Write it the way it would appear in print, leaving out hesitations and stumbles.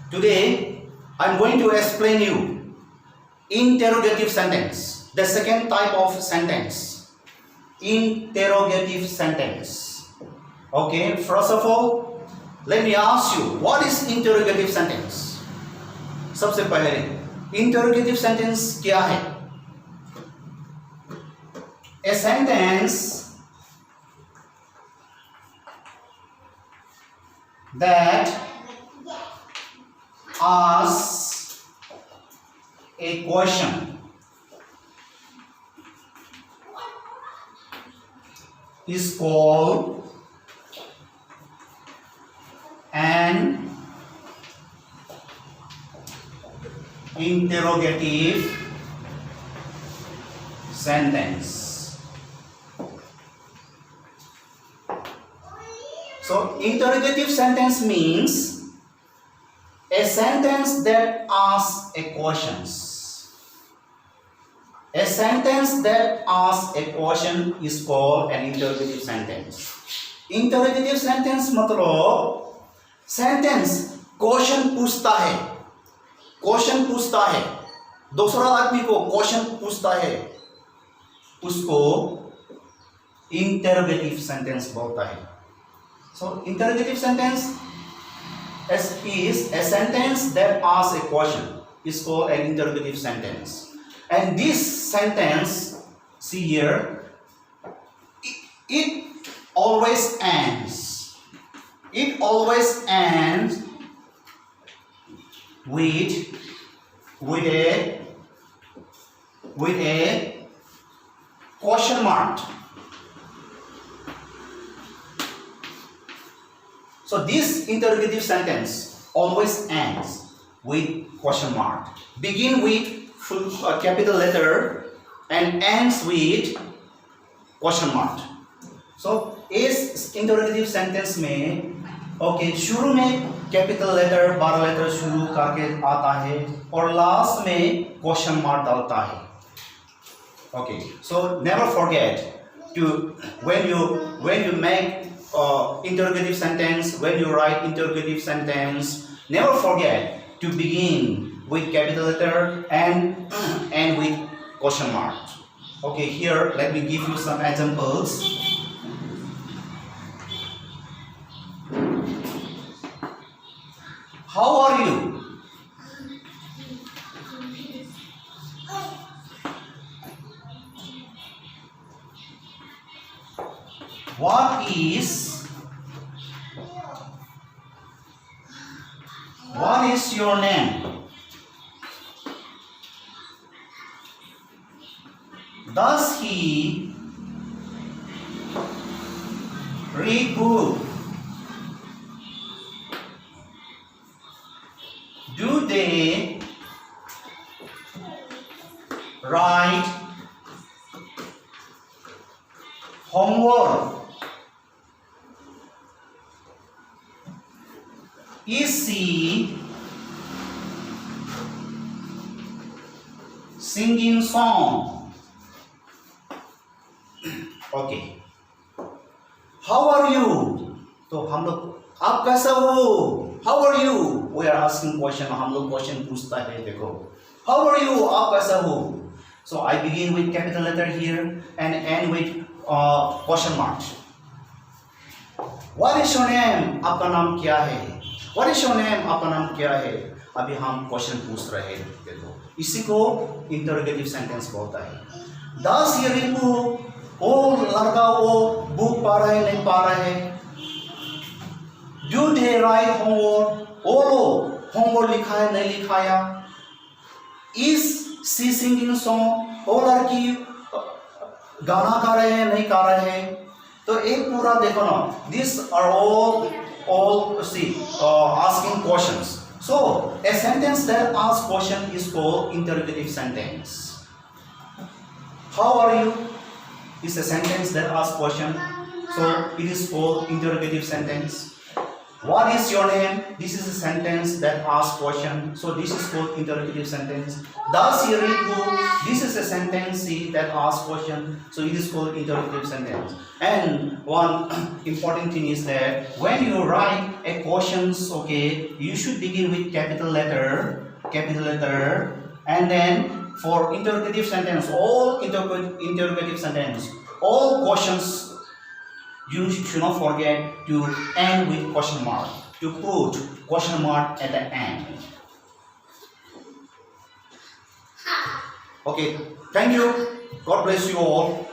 Today I'm going to explain you interrogative sentence, the second type of sentence, interrogative sentence. Okay, first of all, let me ask you, what is interrogative sentence? सबसे पहले interrogative sentence क्या है? A sentence that asks a question is called an interrogative sentence. So interrogative sentence means a sentence that asks a questions. A sentence that asks a question is called an interrogative sentence. Interrogative sentence मतलब sentence question पूछता है, question पूछता है, दूसरा आदमी को question पूछता है, उसको इंटरोगेटिव सेंटेंस बोलता है. So interrogative sentence is a sentence that asks a question is called an interrogative sentence. And this sentence, see here, it always ends. It always ends with a question mark. So this interrogative sentence always ends with question mark. Begin with full capital letter and ends with question mark. So इस interrogative sentence में शुरू में capital letter 12 letter शुरू करके आता है और last में क्वेश्चन मार्क डालता है. So never forget to when you make interrogative sentence, when you write interrogative sentence, never forget to begin with capital letter and end with question mark. Here let me give you some examples. How are you? What is your name? Does he read book? Do they write homework? Is he singing song? How are you? तो हम लोग आप कैसा हो? How are you? We are asking question. हम लोग question पूछता है. देखो, how are you? आप कैसा हो? So I begin with capital letter here and end with question mark. What is your name? आपका नाम क्या है? What is your name? आपका नाम क्या है? अभी हम क्वेश्चन पूछ रहे हैं. देखो, इसी को इंटरोगेटिव सेंटेंस बोलता है. Does he read book? वो लड़का वो बुक पढ़ रहा है नहीं पढ़ रहा है. Do they write homework? वो लोग होमवर्क लिखा है नहीं लिखाया. Is she singing song? वो लड़की गाना गा रहे हैं नहीं गा रहे हैं. तो एक पूरा देखो ना. These are all asking questions. So a sentence that asks question is called interrogative sentence. How are you? Is a sentence that asks question. So it is called interrogative sentence. What is your name? This is a sentence that asks question. So this is called interrogative sentence. Does he read book? This is a sentence that asks question. So it is called interrogative sentence. And one important thing is that when you write a questions, okay, you should begin with capital letter, and then for interrogative sentence, all interrogative sentence, all questions, you should not forget to end with question mark, to put question mark at the end. Okay, thank you. God bless you all.